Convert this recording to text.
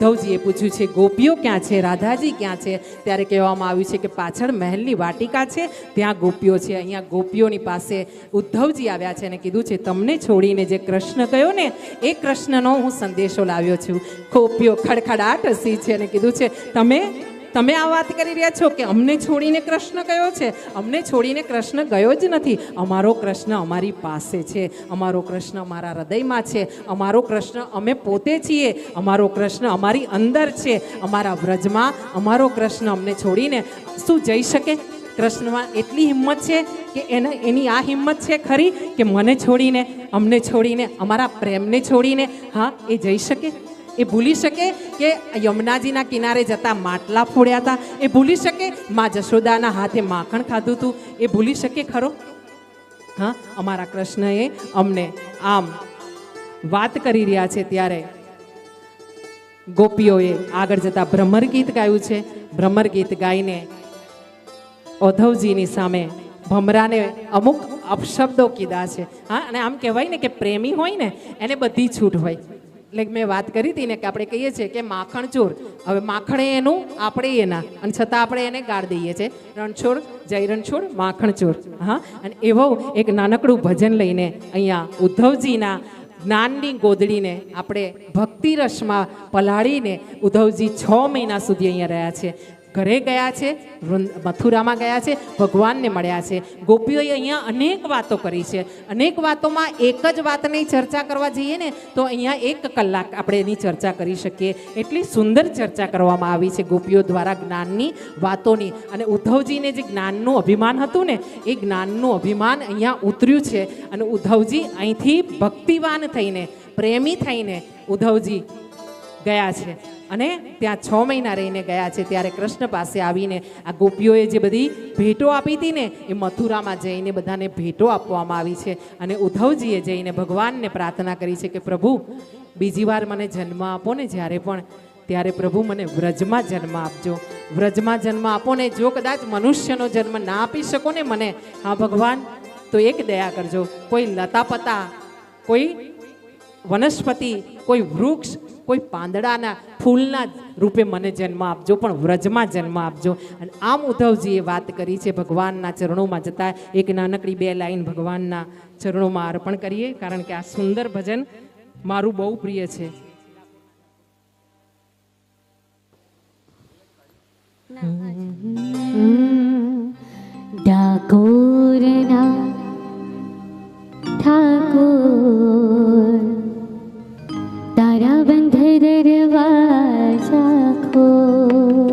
ઉદ્ધવજીએ પૂછ્યું છે ગોપીઓ ક્યાં છે, રાધાજી ક્યાં છે? ત્યારે કહેવામાં આવ્યું છે કે પાછળ મહેલની વાટિકા છે, ત્યાં ગોપીઓ છે. અહીંયા ગોપીઓની પાસે ઉદ્ધવજી આવ્યા છે અને કીધું છે તમને છોડીને જે કૃષ્ણ ગયો ને એ કૃષ્ણનો હું સંદેશો લાવ્યો છું. ગોપીઓ ખડખડાટ હસી છે અને કીધું છે તમે આ વાત કરી રહ્યા છો કે અમને છોડીને કૃષ્ણ ગયો છે? અમને છોડીને કૃષ્ણ ગયો જ નથી. અમારો કૃષ્ણ અમારી પાસે છે, અમારો કૃષ્ણ અમારા હૃદયમાં છે, અમારો કૃષ્ણ અમે પોતે છીએ, અમારો કૃષ્ણ અમારી અંદર છે. અમારા વ્રજમાં અમારો કૃષ્ણ અમને છોડીને શું જઈ શકે? કૃષ્ણમાં એટલી હિંમત છે કે એની આ હિંમત છે ખરી કે મને છોડીને, અમને છોડીને, અમારા પ્રેમને છોડીને હા એ જઈ શકે? એ ભૂલી શકે કે યમુનાજીના કિનારે જતા માટલા ફોડ્યા હતા? એ ભૂલી શકે માં જશોદાના હાથે માખણ ખાધું હતું? એ ભૂલી શકે ખરો? હા, અમારા કૃષ્ણએ અમને આમ વાત કરી રહ્યા છે. ત્યારે ગોપીઓએ આગળ જતા ભ્રમર ગીત ગાયું છે. ભ્રમર ગીત ગાઈને ઉદ્ધવજીની સામે ભમરાને અમુક અપશબ્દો કીધા છે. હા, અને આમ કહેવાય ને કે પ્રેમી હોય ને એને બધી છૂટ હોય. એટલે મેં વાત કરી હતી ને કે આપણે કહીએ છીએ કે માખણ ચોર. હવે માખણ એનું, આપણે એના, અને છતાં આપણે એને ગાળ દઈએ છીએ રણછોડ જય રણછોડ માખણ ચોર. હા, અને એવો એક નાનકડું ભજન લઈને અહીંયા ઉદ્ધવજીના જ્ઞાનની ગોદડીને આપણે ભક્તિ રસમાં પલાળીને ઉદ્ધવજી 6 મહિના સુધી અહીંયા રહ્યા છે. ઘરે ગયા છે, મથુરામાં ગયા છે, ભગવાનને મળ્યા છે. ગોપીઓએ અહીંયા અનેક વાતો કરી છે. અનેક વાતોમાં એક જ વાતની ચર્ચા કરવા જઈએ ને તો અહીંયા 1 કલાક આપણે એની ચર્ચા કરી શકીએ. એટલી સુંદર ચર્ચા કરવામાં આવી છે ગોપીઓ દ્વારા જ્ઞાનની વાતોની. અને ઉદ્ધવજીને જે જ્ઞાનનું અભિમાન હતું ને એ જ્ઞાનનું અભિમાન અહીંયા ઉતર્યું છે. અને ઉદ્ધવજી અહીંથી ભક્તિવાન થઈને, પ્રેમી થઈને ઉદ્ધવજી ગયા છે અને ત્યાં 6 મહિના રહીને ગયા છે. ત્યારે કૃષ્ણ પાસે આવીને આ ગોપીઓએ જે બધી ભેટો આપી હતી ને એ મથુરામાં જઈને બધાને ભેટો આપવામાં આવી છે. અને ઉદ્ધવજીએ જઈને ભગવાનને પ્રાર્થના કરી છે કે પ્રભુ બીજી વાર મને જન્મ આપો ને જ્યારે પણ, ત્યારે પ્રભુ મને વ્રજમાં જન્મ આપજો. વ્રજમાં જન્મ આપો ને જો કદાચ મનુષ્યનો જન્મ ના આપી શકો ને મને, હા ભગવાન, તો એક દયા કરજો. કોઈ લતાપતા, કોઈ વનસ્પતિ, કોઈ વૃક્ષ, કોઈ પાંદડાના ફૂલના રૂપે મને જન્મ આપજો, પણ વ્રજમાં જન્મ આપજો. અને આમ ઉદ્ધવજીએ વાત કરી છે. ભગવાનના ચરણોમાં જતા એક નાનકડી 2 લાઈન ભગવાનના ચરણોમાં અર્પણ કરીએ, કારણ કે આ સુંદર ભજન મારું બહુ પ્રિય છે. ડાકોરના ઠાકોર તારા બંધ દરવાજા ખોલ.